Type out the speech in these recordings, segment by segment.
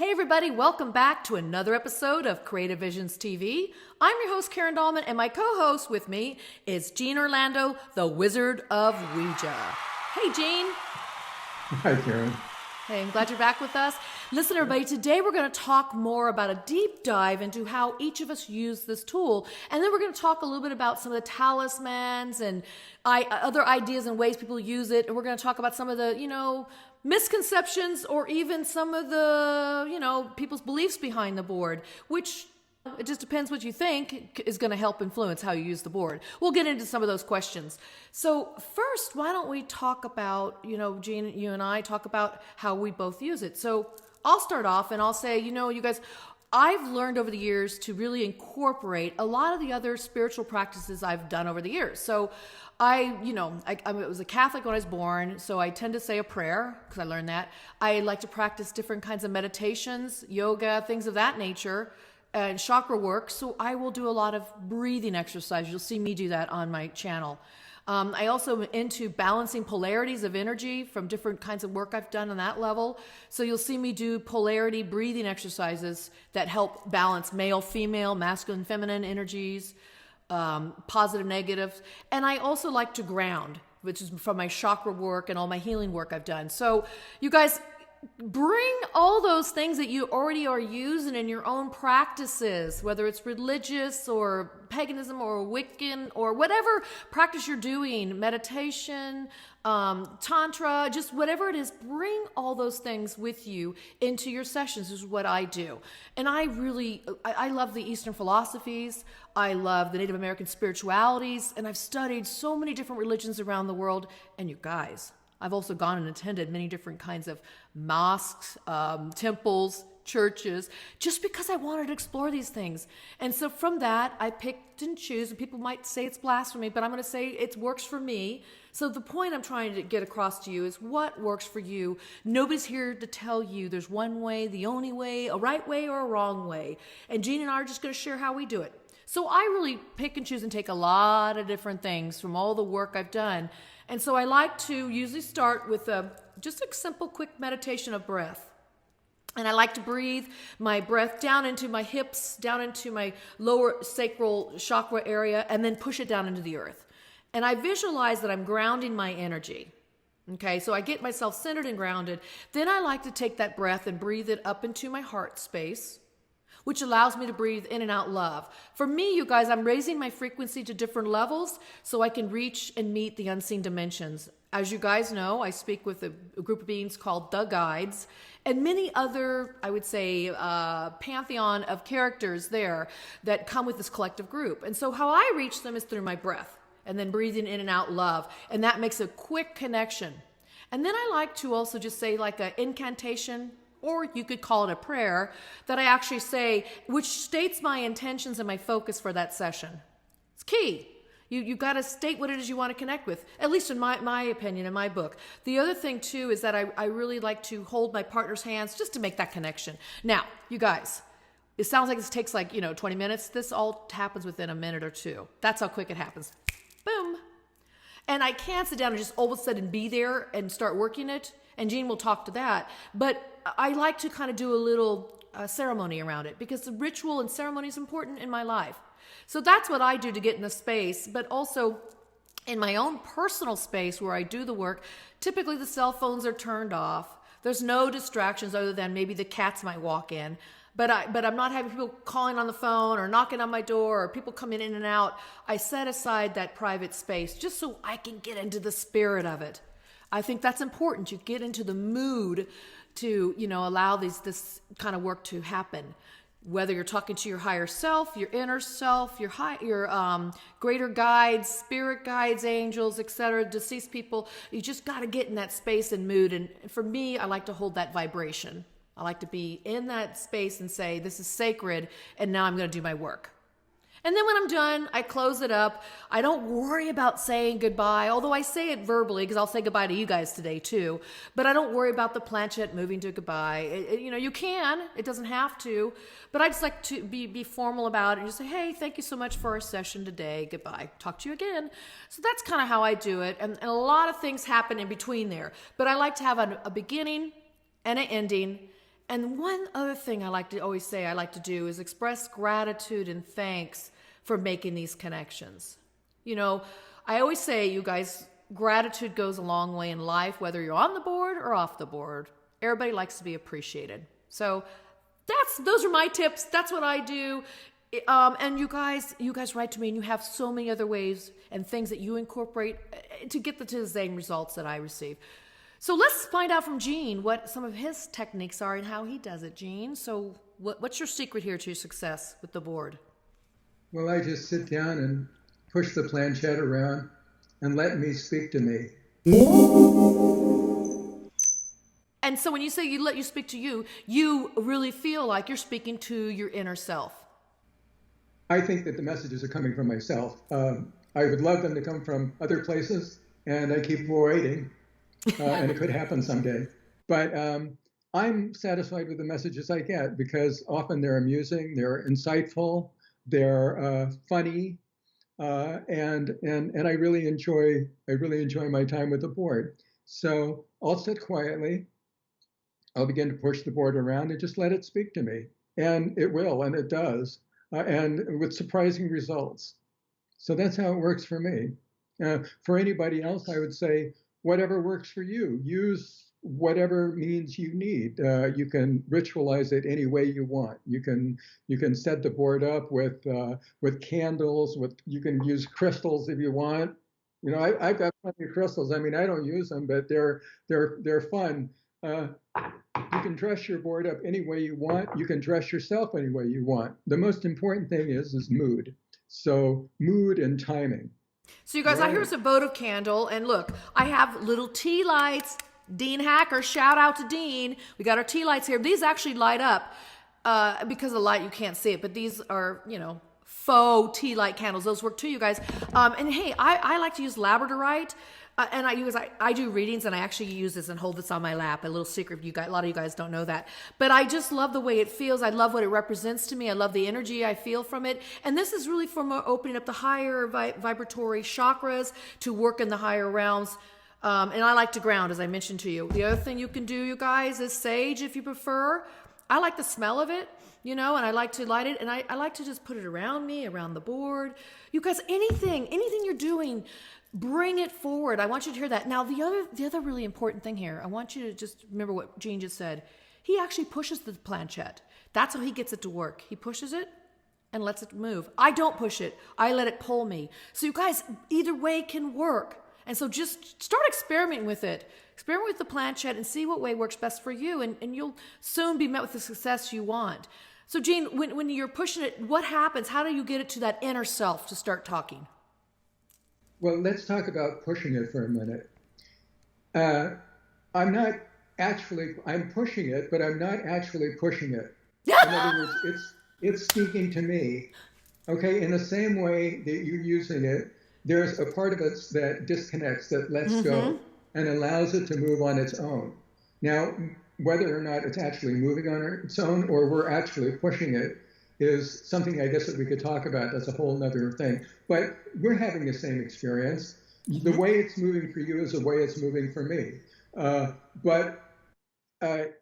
Hey everybody, welcome back to another episode of Creative Visions TV. I'm your host Karen Dahlman, and my co-host with me is Gene Orlando, the Wizard of Ouija. Hey Gene. Hi Karen. Hey, I'm glad you're back with us. Listen everybody, today we're going to talk more about a deep dive into how each of us use this tool, and then we're going to talk a little bit about some of the talismans and other ideas and ways people use it, and we're going to talk about some of the, misconceptions or even some of the, people's beliefs behind the board, which it just depends what you think is going to help influence how you use the board. We'll get into some of those questions. So first, why don't we talk about, Gene, you and I talk about how we both use it. So I'll start off and I'll say, you guys, I've learned over the years to really incorporate a lot of the other spiritual practices I've done over the years. So I was a Catholic when I was born, so I tend to say a prayer because I learned that. I like to practice different kinds of meditations, yoga, things of that nature, and chakra work. So I will do a lot of breathing exercise. You'll see me do that on my channel. I also am into balancing polarities of energy from different kinds of work I've done on that level. So you'll see me do polarity breathing exercises that help balance male, female, masculine, feminine energies, positive, negatives. And I also like to ground, which is from my chakra work and all my healing work I've done. So you guys, bring all those things that you already are using in your own practices, whether it's religious or paganism or Wiccan or whatever practice you're doing, meditation, tantra, just whatever it is, bring all those things with you into your sessions is what I do. And I love the Eastern philosophies. I love the Native American spiritualities, and I've studied so many different religions around the world. And you guys, I've also gone and attended many different kinds of mosques, temples, churches, just because I wanted to explore these things. And so from that, I picked and choose, and people might say it's blasphemy, but I'm going to say it works for me. So the point I'm trying to get across to you is what works for you. Nobody's here to tell you there's one way, the only way, a right way or a wrong way. And Gene and I are just going to share how we do it. So I really pick and choose and take a lot of different things from all the work I've done. And so I like to usually start with just a simple, quick meditation of breath. And I like to breathe my breath down into my hips, down into my lower sacral chakra area, and then push it down into the earth. And I visualize that I'm grounding my energy. Okay, so I get myself centered and grounded. Then I like to take that breath and breathe it up into my heart space, which allows me to breathe in and out love. For me, you guys, I'm raising my frequency to different levels so I can reach and meet the unseen dimensions. As you guys know, I speak with a group of beings called the Guides and many other, I would say, pantheon of characters there that come with this collective group. And so how I reach them is through my breath and then breathing in and out love. And that makes a quick connection. And then I like to also just say like an incantation, or you could call it a prayer, that I actually say, which states my intentions and my focus for that session. It's key. You got to state what it is you want to connect with, at least in my opinion, in my book. The other thing, too, is that I really like to hold my partner's hands just to make that connection. Now, you guys, it sounds like this takes 20 minutes. This all happens within a minute or two. That's how quick it happens. Boom. And I can't sit down and just all of a sudden be there and start working it. And Gene will talk to that. But I like to kind of do a little ceremony around it because the ritual and ceremony is important in my life. So that's what I do to get in the space. But also in my own personal space where I do the work, typically the cell phones are turned off. There's no distractions other than maybe the cats might walk in. But I'm not having people calling on the phone or knocking on my door or people coming in and out. I set aside that private space just so I can get into the spirit of it. I think that's important. You get into the mood to, allow this kind of work to happen. Whether you're talking to your higher self, your inner self, your greater guides, spirit guides, angels, etc., deceased people, you just got to get in that space and mood. And for me, I like to hold that vibration. I like to be in that space and say, this is sacred, and now I'm going to do my work. And then when I'm done, I close it up. I don't worry about saying goodbye, although I say it verbally because I'll say goodbye to you guys today too. But I don't worry about the Planchette moving to goodbye. You can. It doesn't have to. But I just like to be formal about it and just say, hey, thank you so much for our session today. Goodbye. Talk to you again. So that's kind of how I do it. And a lot of things happen in between there. But I like to have a beginning and an ending And one other thing I like to always say I like to do is express gratitude and thanks for making these connections. You know, I always say, you guys, gratitude goes a long way in life, whether you're on the board or off the board. Everybody likes to be appreciated. So those are my tips. That's what I do. And you guys write to me, and you have so many other ways and things that you incorporate to get to the same results that I receive. So let's find out from Gene what some of his techniques are and how he does it, Gene. So what's your secret here to success with the board? Well, I just sit down and push the planchette around and let me speak to me. And so when you say you let you speak to you, you really feel like you're speaking to your inner self. I think that the messages are coming from myself. I would love them to come from other places, and I keep waiting, and it could happen someday. But I'm satisfied with the messages I get because often they're amusing, they're insightful, they're funny, and I really enjoy my time with the board. So I'll sit quietly. I'll begin to push the board around and just let it speak to me, and it will, and it does, and with surprising results. So that's how it works for me. For anybody else, I would say whatever works for you. Use whatever means you need. You can ritualize it any way you want. You can set the board up with candles. You can use crystals if you want. You know, I've got plenty of crystals. I mean, I don't use them, but they're fun. You can dress your board up any way you want. You can dress yourself any way you want. The most important thing is mood. So mood and timing. So you guys, Right. here's a votive candle, and look, I have little tea lights. Dean Hacker, shout out to Dean. We got our tea lights here. These actually light up because of the light. You can't see it, but these are, faux tea light candles. Those work too, you guys. And hey, I like to use labradorite. And I do readings, and I actually use this and hold this on my lap. A little secret, a lot of you guys don't know that. But I just love the way it feels. I love what it represents to me. I love the energy I feel from it. And this is really for more opening up the higher vibratory chakras to work in the higher realms. And I like to ground, as I mentioned to you. The other thing you can do, you guys, is sage if you prefer. I like the smell of it, and I like to light it. And I like to just put it around me, around the board. You guys, anything you're doing, bring it forward. I want you to hear that. Now, the other really important thing here, I want you to just remember what Gene just said. He actually pushes the planchette. That's how he gets it to work. He pushes it and lets it move. I don't push it. I let it pull me. So you guys, either way can work. And so just start experimenting with it. Experiment with the planchette and see what way works best for you, and you'll soon be met with the success you want. So Gene, when you're pushing it, what happens? How do you get it to that inner self to start talking? Well, let's talk about pushing it for a minute. I'm pushing it, but I'm not actually pushing it. In other words, it's speaking to me. Okay, in the same way that you're using it, there's a part of it that disconnects, that lets go, and allows it to move on its own. Now, whether or not it's actually moving on its own or we're actually pushing it is something I guess that we could talk about. That's a whole nother thing. But we're having the same experience. The way it's moving for you is the way it's moving for me. But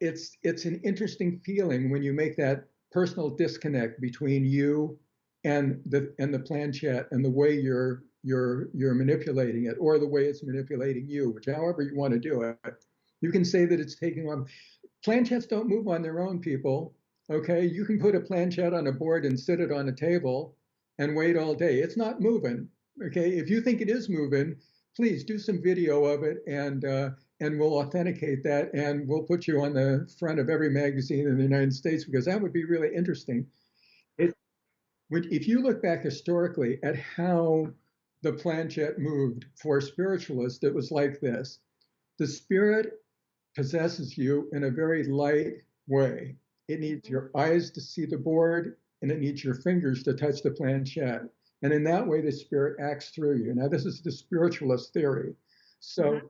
it's an interesting feeling when you make that personal disconnect between you and the planchette and the way you're manipulating it, or the way it's manipulating you, which however you want to do it. You can say that it's taking on. Planchettes don't move on their own, people. Okay, you can put a planchette on a board and sit it on a table and wait all day. It's not moving. Okay, if you think it is moving, please do some video of it, and we'll authenticate that, and we'll put you on the front of every magazine in the United States, because that would be really interesting. If you look back historically at how the planchette moved for spiritualists, it was like this. The spirit possesses you in a very light way. It needs your eyes to see the board, and it needs your fingers to touch the planchette. And in that way, the spirit acts through you. Now, this is the spiritualist theory. So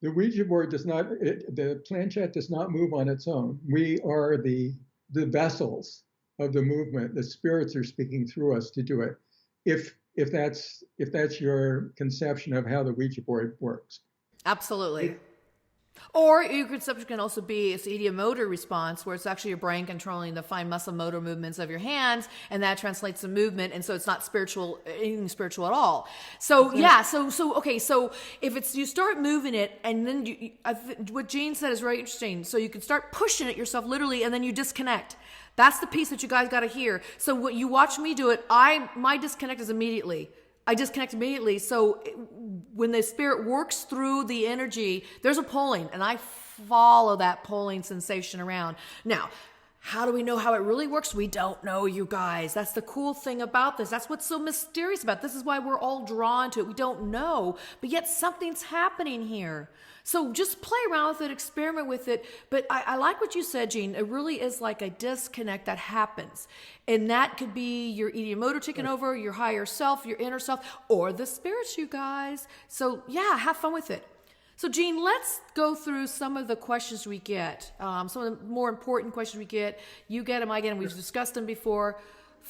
the Ouija board the planchette does not move on its own. We are the vessels of the movement. The spirits are speaking through us to do it. If that's your conception of how the Ouija board works. Absolutely. Or your conception can also be it's ideomotor response, where it's actually your brain controlling the fine muscle motor movements of your hands, and that translates to movement, and so it's not spiritual, anything spiritual at all. So yeah, okay, so if it's you start moving it, and then what Jean said is very interesting. So you can start pushing it yourself literally, and then you disconnect. That's the piece that you guys got to hear. So what you watch me do it, my disconnect is immediately. I disconnect immediately. So when the spirit works through the energy, there's a pulling, and I follow that pulling sensation around. Now, how do we know how it really works? We don't know, you guys. That's the cool thing about this. That's what's so mysterious about it. This is why we're all drawn to it. We don't know, but yet something's happening here. So just play around with it, experiment with it. But I like what you said, Jean. It really is like a disconnect that happens. And that could be your ideomotor taking over, your higher self, your inner self, or the spirits, you guys. So yeah, have fun with it. So Jean, let's go through some of the questions we get. Some of the more important questions we get. You get them, I get them. We've discussed them before.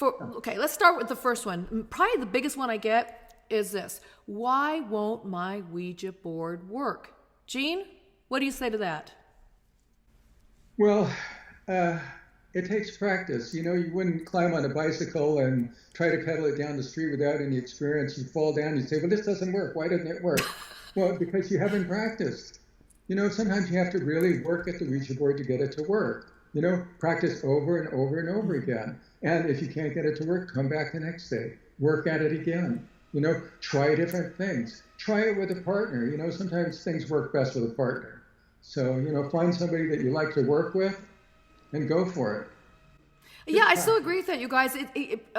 Okay, let's start with the first one. Probably the biggest one I get is this. Why won't my Ouija board work? Jean, what do you say to that? Well, it takes practice. You know, you wouldn't climb on a bicycle and try to pedal it down the street without any experience. You fall down, you say, well, this doesn't work. Why doesn't it work? Well, because you haven't practiced. You know, sometimes you have to really work at the Ouija board to get it to work. You know, practice over and over and over again. And if you can't get it to work, come back the next day. Work at it again. You know, try different things. Try it with a partner. You know, sometimes things work best with a partner. So, you know, find somebody that you like to work with and go for it. Yeah, I still agree with that, you guys.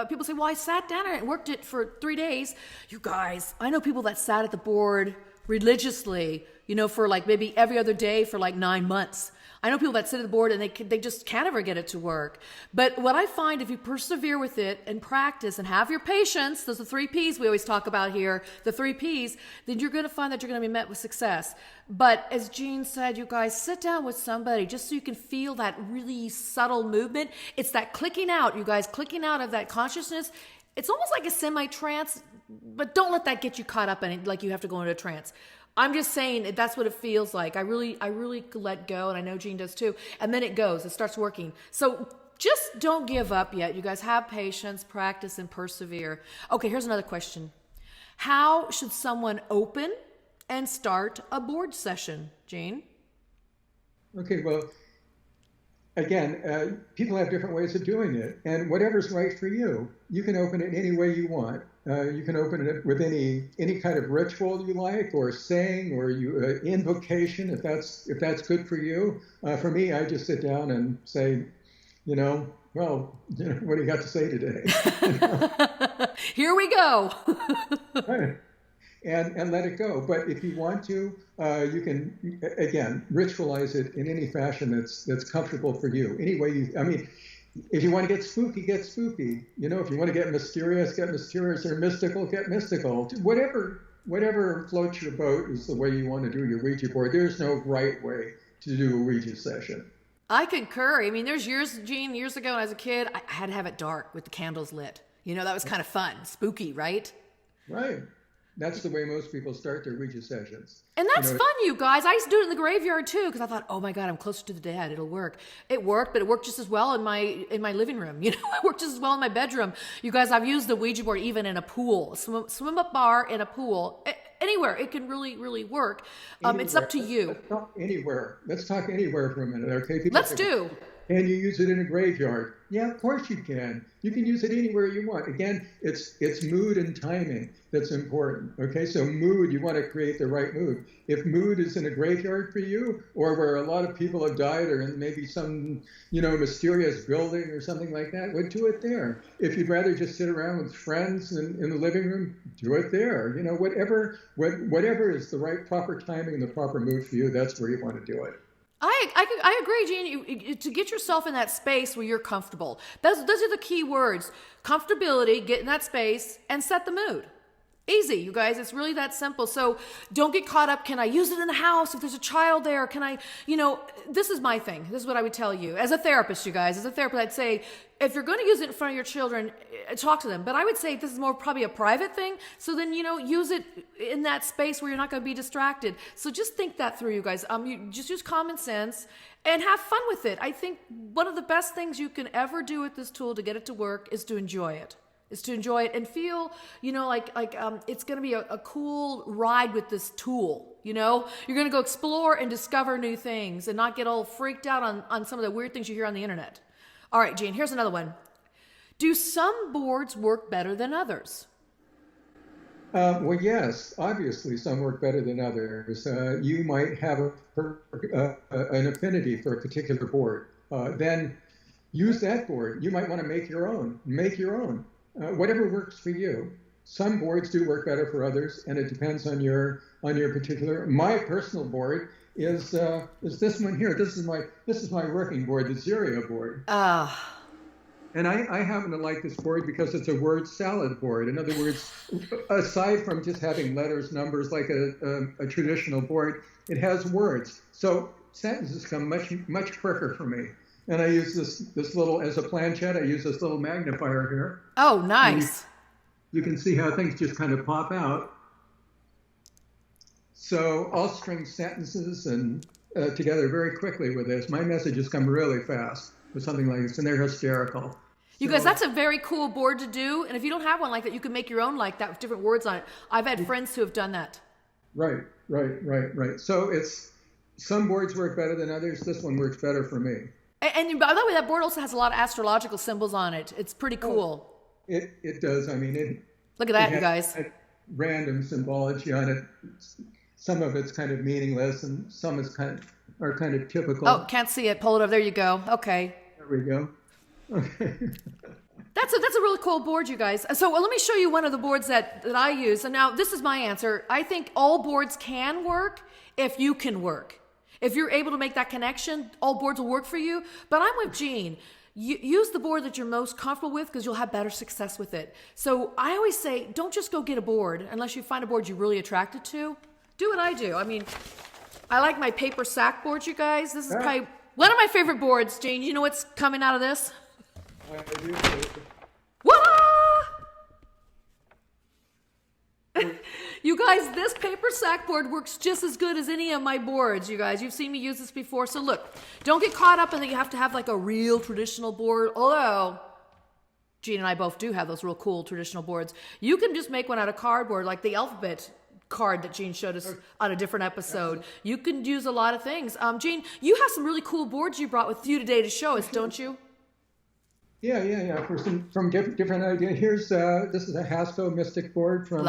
People say, well, I sat down and worked it for 3 days. You guys, I know people that sat at the board religiously, you know, for like maybe every other day for like 9 months. I know people that sit at the board and they just can't ever get it to work. But what I find, if you persevere with it and practice and have your patience, those are the 3 Ps we always talk about here, the 3 Ps, then you're going to find that you're going to be met with success. But as Jean said, you guys, sit down with somebody just so you can feel that really subtle movement. It's that clicking out, you guys, clicking out of that consciousness. It's almost like a semi-trance, but don't let that get you caught up in it like you have to go into a trance. I'm just saying that's what it feels like. I really let go, and I know Jean does too. And then it goes, it starts working. So just don't give up yet. You guys have patience, practice, and persevere. Okay, here's another question. How should someone open and start a board session, Jean? Okay, well, again, people have different ways of doing it, and whatever's right for you, you can open it any way you want. You can open it with any kind of ritual you like, or saying, or invocation, if that's good for you. For me, I just sit down and say, you know, well, you know, what do you got to say today? Here we go. Right. And let it go. But if you want to, you can, again, ritualize it in any fashion that's comfortable for you. Any way you, I mean, if you want to get spooky, get spooky. You know, if you want to get mysterious, or mystical, get mystical. Whatever floats your boat is the way you want to do your Ouija board. There's no right way to do a Ouija session. I concur. I mean, there's years, Jean, years ago when I was a kid, I had to have it dark with the candles lit. You know, that was kind of fun, spooky, right? Right. That's the way most people start their Ouija sessions. And that's fun, you guys. I used to do it in the graveyard too, because I thought, oh my God, I'm closer to the dead. It'll work. It worked, but it worked just as well in my living room. You know, it worked just as well in my bedroom. You guys, I've used the Ouija board even in a pool, swim up bar in a pool, anywhere. It can really, really work. It's up to you. Let's talk anywhere. Let's talk anywhere for a minute, okay? Let's do. Can you use it in a graveyard? Yeah, of course you can. You can use it anywhere you want. Again, it's mood and timing that's important. Okay, so mood, you want to create the right mood. If mood is in a graveyard for you, or where a lot of people have died, or in maybe some, you know, mysterious building or something like that, well, do it there. If you'd rather just sit around with friends in the living room, do it there. You know, whatever is the right proper timing and the proper mood for you, that's where you want to do it. I agree, Jean. To get yourself in that space where you're comfortable. Those are the key words. Comfortability, get in that space, and set the mood. Easy, you guys. It's really that simple. So don't get caught up. Can I use it in the house if there's a child there? Can I, this is my thing. This is what I would tell you. As a therapist, you guys, I'd say, if you're going to use it in front of your children, talk to them. But I would say this is more probably a private thing. So then, use it in that space where you're not going to be distracted. So just think that through, you guys. You just use common sense and have fun with it. I think one of the best things you can ever do with this tool to get it to work is to enjoy it. And feel, like it's going to be a cool ride with this tool. You're going to go explore and discover new things and not get all freaked out on some of the weird things you hear on the internet. All right, Jean, here's another one. Do some boards work better than others? Well, yes, obviously some work better than others. You might have an affinity for a particular board. Then use that board. You might want to make your own. Whatever works for you. Some boards do work better for others, and it depends on your particular. My personal board is this one here. This is my working board, the Xeria board. And I happen to like this board because it's a word salad board. In other words, aside from just having letters, numbers like a traditional board, it has words. So sentences come much quicker for me. And I use this little, as a planchette, I use this little magnifier here. Oh, nice. You can see how things just kind of pop out. So I'll string sentences and together very quickly with this. My messages come really fast with something like this, and they're hysterical. You guys, that's a very cool board to do. And if you don't have one like that, you can make your own like that with different words on it. I've had friends who have done that. Right. So some boards work better than others. This one works better for me. And by the way, that board also has a lot of astrological symbols on it. It's pretty cool. It does. I mean, look at that, you guys. Random symbology on it. Some of it's kind of meaningless, and some are kind of typical. Oh, can't see it. Pull it over. There you go. Okay. There we go. Okay. That's a really cool board, you guys. So let me show you one of the boards that I use. And now this is my answer. I think all boards can work if you can work. If you're able to make that connection, all boards will work for you. But I'm with Jean. Use the board that you're most comfortable with because you'll have better success with it. So I always say, don't just go get a board unless you find a board you're really attracted to. Do what I do. I mean, I like my paper sack board, you guys. This is probably one of my favorite boards. Jean, you know what's coming out of this? I do. You guys, this paper sack board works just as good as any of my boards, you guys. You've seen me use this before. So look, don't get caught up in that you have to have like a real traditional board. Although, Jean and I both do have those real cool traditional boards. You can just make one out of cardboard, like the alphabet card that Jean showed us on a different episode. You can use a lot of things. Jean, you have some really cool boards you brought with you today to show us, don't you? Yeah. From different ideas. Here's this is a Haskell Mystic board from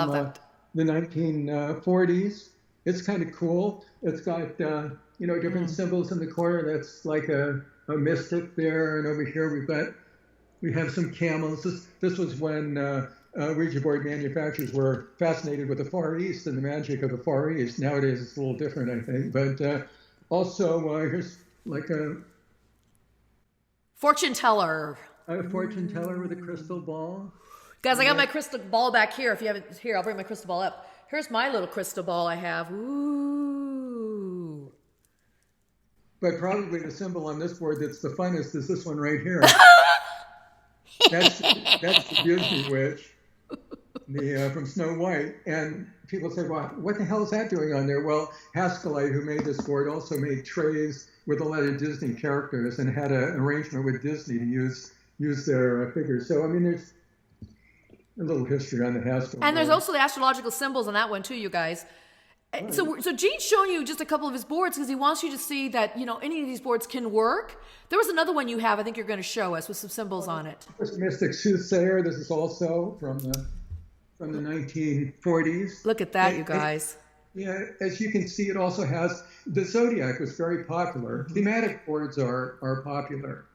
the 1940s. It's kind of cool. It's got different symbols in the corner. That's like a mystic there, and over here we have some camels. This was when Ouija board manufacturers were fascinated with the Far East and the magic of the Far East. Nowadays it's a little different, I think. But also here's like a fortune teller. A fortune teller with a crystal ball. Guys, I got my crystal ball back here. If you haven't, here, I'll bring my crystal ball up. Here's my little crystal ball I have. Ooh. But probably the symbol on this board that's the funnest is this one right here. That's the Disney witch, from Snow White. And people say, well, what the hell is that doing on there? Well, Haskellite, who made this board, also made trays with a lot of Disney characters and had an arrangement with Disney to use their figures. So, I mean, there's a little history on the Haskell. And there's also the astrological symbols on that one too, you guys. Right. So Gene's showing you just a couple of his boards because he wants you to see that, any of these boards can work. There was another one you have, I think you're going to show us with some symbols on it. Mystic Soothsayer. This is also from the 1940s. Look at that, you guys. As you can see, it also has, the Zodiac was very popular. Thematic boards are popular.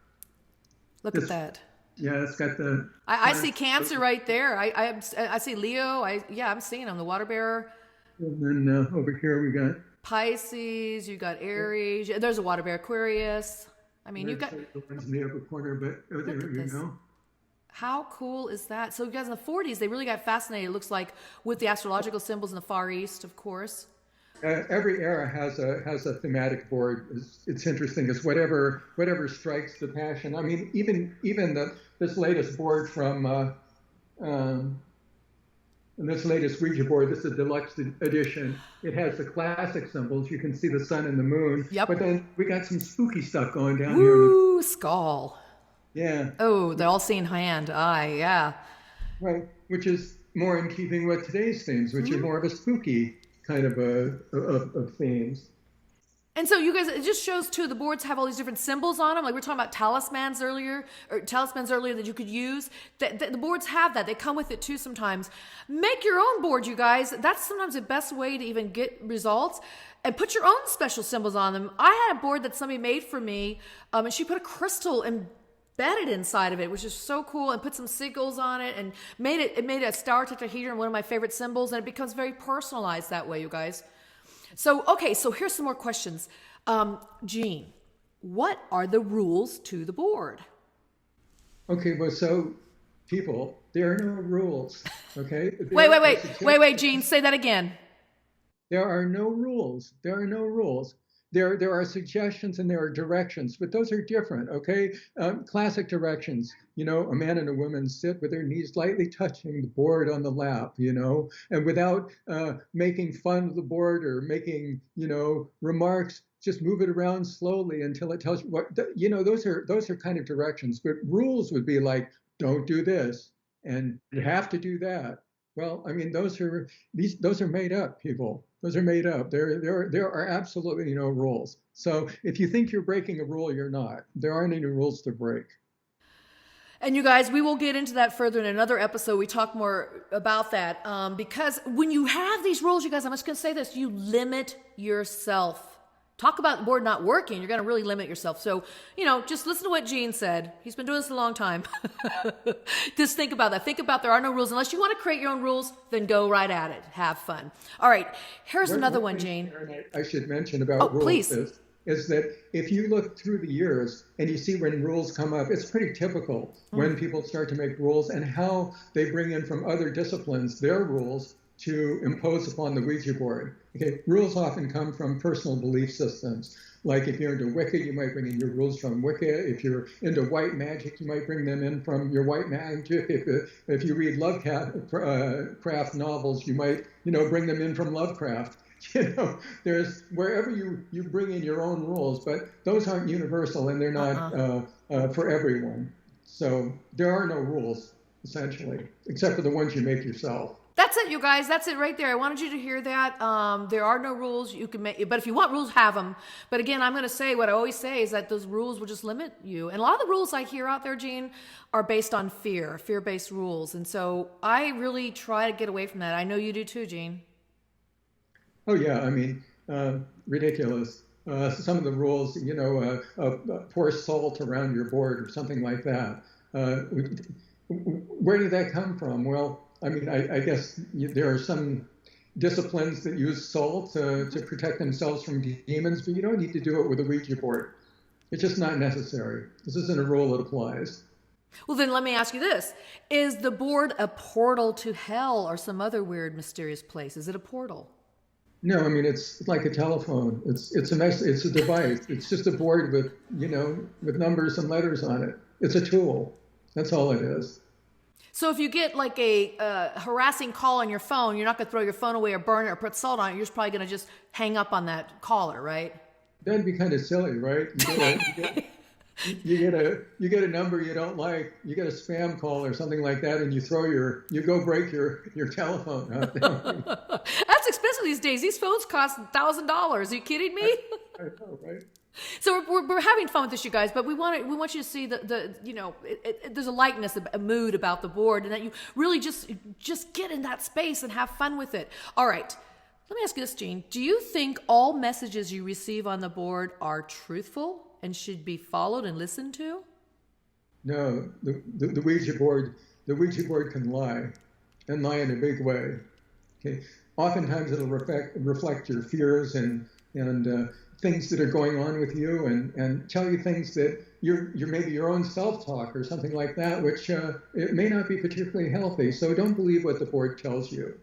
Look at that. Yeah, it's got the... I see Cancer right there. I see Leo. I'm seeing him, the water bearer. And then over here we got... Pisces, you got Aries. There's a water bear, Aquarius. I mean, you've got... The ones in the upper corner, but there you go. How cool is that? So you guys in the 40s, they really got fascinated, it looks like, with the astrological symbols in the Far East, of course. Every era has a thematic board. It's interesting. It's whatever strikes the passion. I mean, even this latest board from this latest Ouija board. This is a deluxe edition. It has the classic symbols. You can see the sun and the moon. Yep. But then we got some spooky stuff going down here. Ooh, skull. Yeah. Oh, the all-seeing hand. Eye. Yeah. Right. Which is more in keeping with today's themes, which are more of a spooky kind of of themes. And so you guys, it just shows too, the boards have all these different symbols on them. Like we were talking about talismans earlier that you could use. The boards have that. They come with it too sometimes. Make your own board, you guys. That's sometimes the best way to even get results. And put your own special symbols on them. I had a board that somebody made for me, and she put a crystal embedded inside of it, which is so cool, and put some sigils on it, and made a star tetrahedron, one of my favorite symbols, and it becomes very personalized that way, you guys. So, okay, so here's some more questions. Jean, what are the rules to the board? Okay, well, so people, there are no rules, okay? Wait, Jean, say that again. There are no rules. There are no rules. There are suggestions and there are directions, but those are different, okay? Classic directions, a man and a woman sit with their knees lightly touching the board on the lap, and without making fun of the board or making, remarks, just move it around slowly until it tells you what, those are kind of directions. But rules would be like, don't do this, and you have to do that. Well, I mean, those are made up, people. Those are made up. There are absolutely no rules. So if you think you're breaking a rule, you're not. There aren't any rules to break. And you guys, we will get into that further in another episode. We talk more about that because when you have these rules, you guys, I'm just going to say this, you limit yourself. Talk about the board not working. You're going to really limit yourself. So, just listen to what Gene said. He's been doing this a long time. Just think about that. Think about there are no rules. Unless you want to create your own rules, then go right at it. Have fun. All right. Here's another one, Gene. I should mention about rules please. Is that if you look through the years and you see when rules come up, it's pretty typical when people start to make rules and how they bring in from other disciplines their rules to impose upon the Ouija board. Okay, rules often come from personal belief systems. Like if you're into Wicca, you might bring in your rules from Wicca. If you're into white magic, you might bring them in from your white magic. If you read Lovecraft novels, you might, bring them in from Lovecraft. There's wherever you bring in your own rules, but those aren't universal and they're not for everyone. So there are no rules, essentially, except for the ones you make yourself. That's it, you guys. That's it right there. I wanted you to hear that. There are no rules. You can make, but if you want rules, have them. But again, I'm going to say what I always say is that those rules will just limit you. And a lot of the rules I hear out there, Gene, are based on fear-based rules. And so I really try to get away from that. I know you do too, Gene. Oh yeah, I mean, ridiculous. Some of the rules, pour salt around your board or something like that. Where did that come from? Well, I mean, I guess there are some disciplines that use salt to protect themselves from demons, but you don't need to do it with a Ouija board. It's just not necessary. This isn't a rule that applies. Well, then let me ask you this. Is the board a portal to hell or some other weird, mysterious place? Is it a portal? No, I mean, it's like a telephone. It's a device. It's just a board with, with numbers and letters on it. It's a tool. That's all it is. So if you get like a harassing call on your phone, you're not going to throw your phone away or burn it or put salt on it. You're just probably going to just hang up on that caller, right? That'd be kind of silly, right? You get a number you don't like, you get a spam call or something like that, and you go break your telephone. That's expensive these days. These phones cost $1,000. Are you kidding me? I know, right? So we're having fun with this, you guys, but we want you to see there's a likeness, a mood about the board, and that you really just get in that space and have fun with it. All right, let me ask you this, Jean. Do you think all messages you receive on the board are truthful and should be followed and listened to? No, the Ouija board can lie, and lie in a big way. Okay, oftentimes it'll reflect your fears and and things that are going on with you, and tell you things that you're maybe your own self-talk or something like that, which it may not be particularly healthy. So don't believe what the board tells you.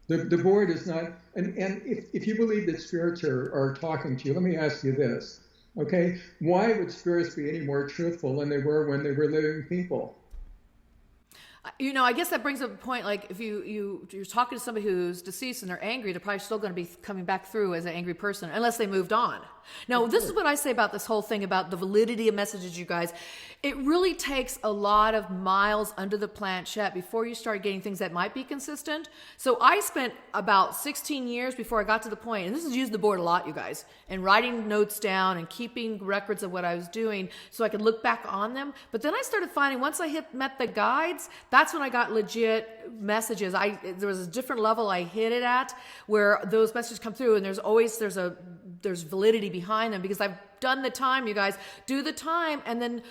The board is not, and if you believe that spirits are talking to you, let me ask you this, okay? Why would spirits be any more truthful than they were when they were living people? I guess that brings up a point. Like if you're talking to somebody who's deceased and they're angry, they're probably still going to be coming back through as an angry person unless they moved on. Now, this is what I say about this whole thing about the validity of messages, you guys. It really takes a lot of miles under the planchette before you start getting things that might be consistent. So I spent about 16 years before I got to the point, and this is using the board a lot, you guys, and writing notes down and keeping records of what I was doing so I could look back on them. But then I started finding once I met the guides, that's when I got legit messages. There was a different level I hit it at where those messages come through, and there's validity behind them because I've done the time, you guys. Do the time, and then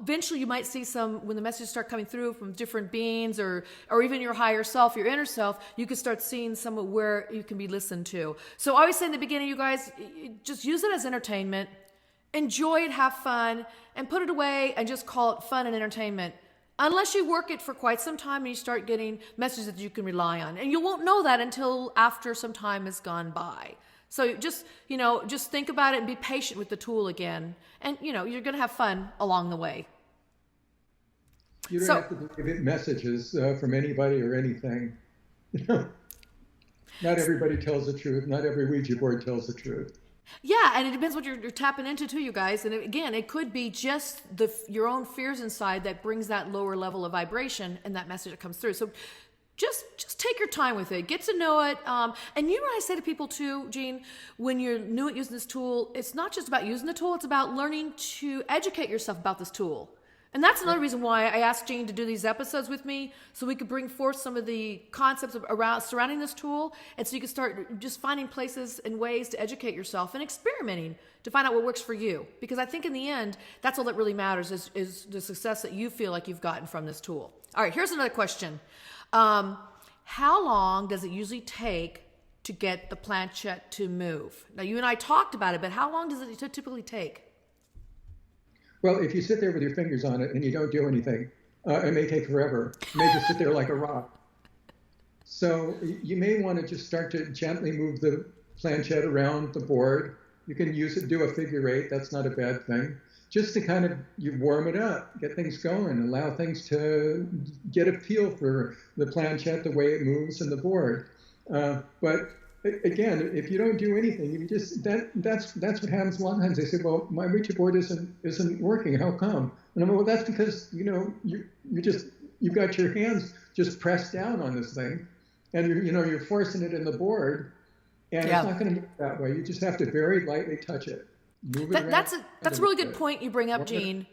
eventually you might see some, when the messages start coming through from different beings or even your higher self, your inner self, you can start seeing some of where you can be listened to. So I always say in the beginning, you guys, just use it as entertainment. Enjoy it, have fun, and put it away and just call it fun and entertainment. Unless you work it for quite some time and you start getting messages that you can rely on. And you won't know that until after some time has gone by. So just think about it and be patient with the tool again. And, you're going to have fun along the way. You don't have to believe messages from anybody or anything. Not everybody tells the truth. Not every Ouija board tells the truth. Yeah, and it depends what you're tapping into too, you guys. And again, it could be just your own fears inside that brings that lower level of vibration and that message that comes through. So just take your time with it. Get to know it. And what I say to people too, Jean, when you're new at using this tool, it's not just about using the tool, it's about learning to educate yourself about this tool. And that's another reason why I asked Jean to do these episodes with me, so we could bring forth some of the concepts surrounding this tool, and so you can start just finding places and ways to educate yourself and experimenting to find out what works for you. Because I think in the end, that's all that really matters is the success that you feel like you've gotten from this tool. All right, here's another question. How long does it usually take to get the planchette to move? Now, you and I talked about it, but how long does it typically take? Well, if you sit there with your fingers on it and you don't do anything, it may take forever. It may just sit there like a rock. So you may want to just start to gently move the planchette around the board. You can use it, do a figure eight. That's not a bad thing. Just to kind of you warm it up, get things going, allow things to get a feel for the planchette, the way it moves, and the board. But again, if you don't do anything, you just that's what happens a lot of times. They say, "Well, my Ouija board isn't working. How come?" And I'm like, "Well, that's because you've got your hands just pressed down on this thing, and you're forcing it in the board, and it's not going to move that way. You just have to very lightly touch it." That's a really good point you bring up, Jean.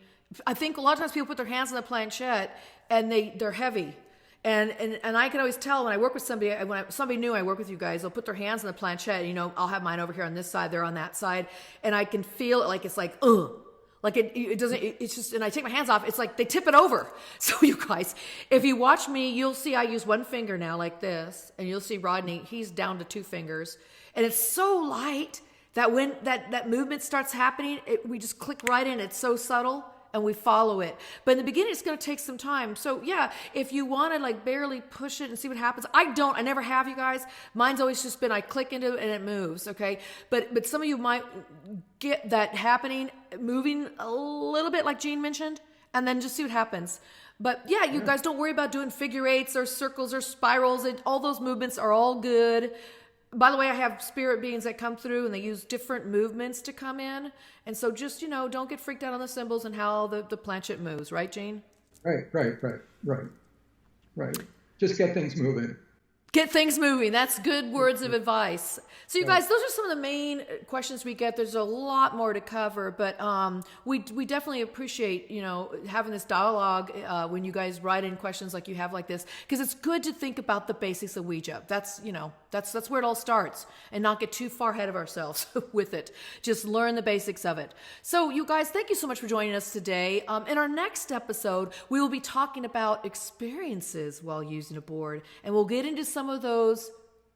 I think a lot of times people put their hands on the planchette and they're heavy. And I can always tell when I work with somebody, when somebody new I work with you guys, they'll put their hands on the planchette, I'll have mine over here on this side, they're on that side, and I can feel it like it's like, like it doesn't, it's just, and I take my hands off, it's like they tip it over. So you guys, if you watch me, you'll see I use one finger now like this, and you'll see Rodney, he's down to 2 fingers, and it's so light that when that movement starts happening, we just click right in. It's so subtle, and we follow it. But in the beginning, it's going to take some time. So yeah, if you want to barely push it and see what happens, I never have, you guys. Mine's always just been I click into it and it moves. Okay, but some of you might get that happening, moving a little bit, like Jean mentioned, and then just see what happens. But yeah, you guys don't worry about doing figure eights or circles or spirals. All those movements are all good. By the way, I have spirit beings that come through and they use different movements to come in. And so just, don't get freaked out on the symbols and how the planchette moves. Right, Jean? Right. Just get things moving. Get things moving. That's good words of advice. So you guys, those are some of the main questions we get. There's a lot more to cover, but we definitely appreciate, having this dialogue when you guys write in questions like you have like this, because it's good to think about the basics of Ouija. That's where it all starts, and not get too far ahead of ourselves with it. Just learn the basics of it. So you guys, thank you so much for joining us today. In our next episode, we will be talking about experiences while using a board, and we'll get into some of those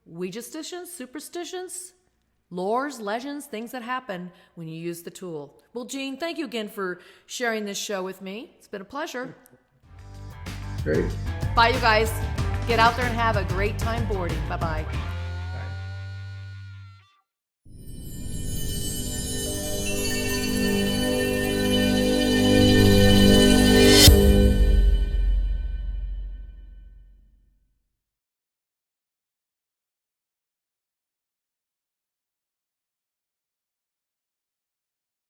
Ouija superstitions, lores, legends, things that happen when you use the tool. Well, Gene, thank you again for sharing this show with me. It's been a pleasure. Great. Bye, you guys. Get out there and have a great time boarding. Bye-bye.